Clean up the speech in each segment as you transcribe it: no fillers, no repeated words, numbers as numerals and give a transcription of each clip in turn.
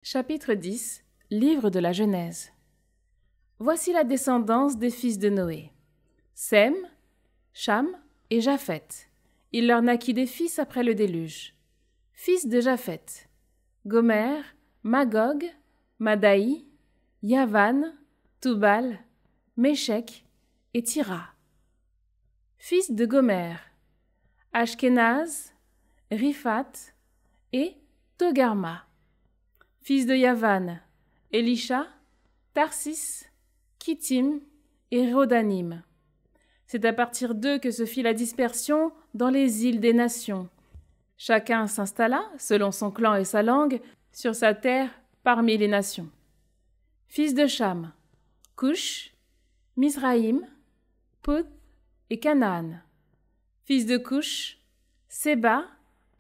Chapitre 10. Livre de la Genèse. Voici la descendance des fils de Noé. Sem, Cham et Japheth. Il leur naquit des fils après le déluge. Fils de Japheth: Gomer, Magog, Madaï, Yavan, Tubal, Méchec et Tira. Fils de Gomer: Ashkenaz, Riphat et Togarma. Fils de Yavan: Elisha, Tarsis, Kittim et Rodanim. C'est à partir d'eux que se fit la dispersion dans les îles des nations. Chacun s'installa, selon son clan et sa langue, sur sa terre parmi les nations. Fils de Cham: Cush, Mizraïm, Put et Canaan. Fils de Cush: Séba,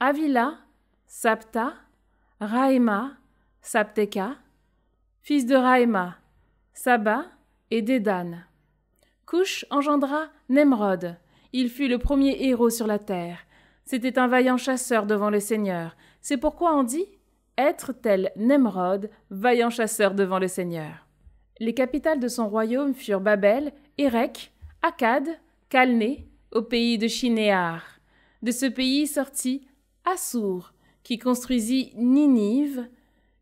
Havila, Sabta, Raïma, Sabteka. Fils de Raïma: Saba et Dédan. Cush engendra Nemrod. Il fut le premier héros sur la terre. C'était un vaillant chasseur devant le Seigneur. C'est pourquoi on dit être tel Nemrod, vaillant chasseur devant le Seigneur. Les capitales de son royaume furent Babel, Érec, Akkad, Calné, au pays de Shinéar. De ce pays sortit Assur, qui construisit Ninive,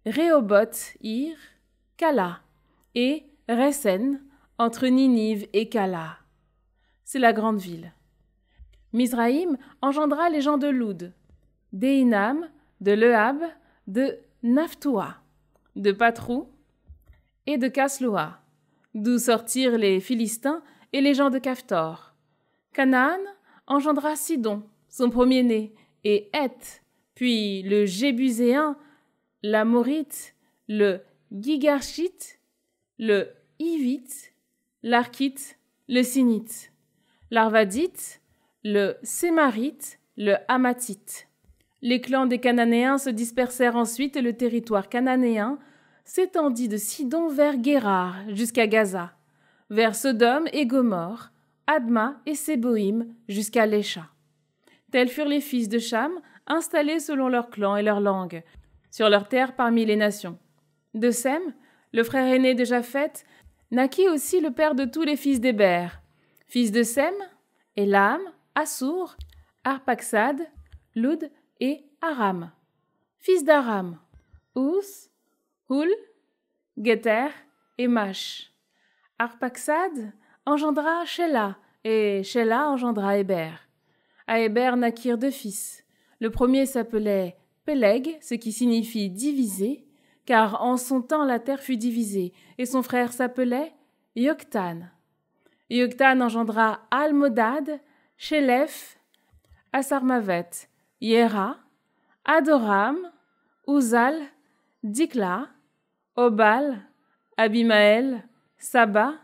Rehoboth-Ir, Cala et Resen, entre Ninive et Cala. C'est la grande ville. Mizraïm engendra les gens de Loud, d'Einam, de Lehab, de Naphtoua, de Patrou et de Casloa, d'où sortirent les Philistins et les gens de Caphtor. Canaan engendra Sidon, son premier-né, et Heth, puis le Jébuséen, l'Amorite, le Gigarshite, le Hivite, l'Arkite, le Sinite, l'Arvadite, le Sémarite, le Hamathite. Les clans des Cananéens se dispersèrent ensuite et le territoire cananéen s'étendit de Sidon vers Guérar jusqu'à Gaza, vers Sodome et Gomorrhe, Adma et Séboïm jusqu'à Lécha. Tels furent les fils de Cham, installés selon leurs clans et leurs langues, sur leurs terres parmi les nations. De Sem, le frère aîné de Japheth, naquit aussi le père de tous les fils d'Héber. Fils de Sem, Élam, Assur, Arpaxad, Loud et Aram. Fils d'Aram: Ous, Hul, Géter et Mash. Arpaxad engendra Shéla, et Shéla engendra Héber. À Héber naquirent deux fils. Le premier s'appelait Péleg, ce qui signifie divisé, car en son temps la terre fut divisée, et son frère s'appelait Yoktan. Yoktan engendra Almodad, Shélef, Asarmavet, Yéra, Adoram, Uzal, Dikla, Obal, Abimaël, Saba,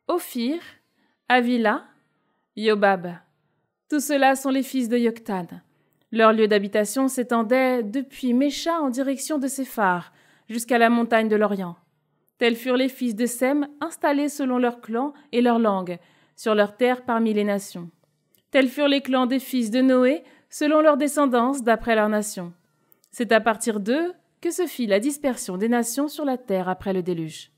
Ophir, Havila, Yobab. Tous ceux-là sont les fils de Yoktan. Leur lieu d'habitation s'étendait depuis Mécha en direction de Séphar, jusqu'à la montagne de l'Orient. Tels furent les fils de Sem, installés selon leurs clans et leurs langues, sur leurs terres parmi les nations. Tels furent les clans des fils de Noé, selon leur descendance d'après leurs nations. C'est à partir d'eux que se fit la dispersion des nations sur la terre après le déluge.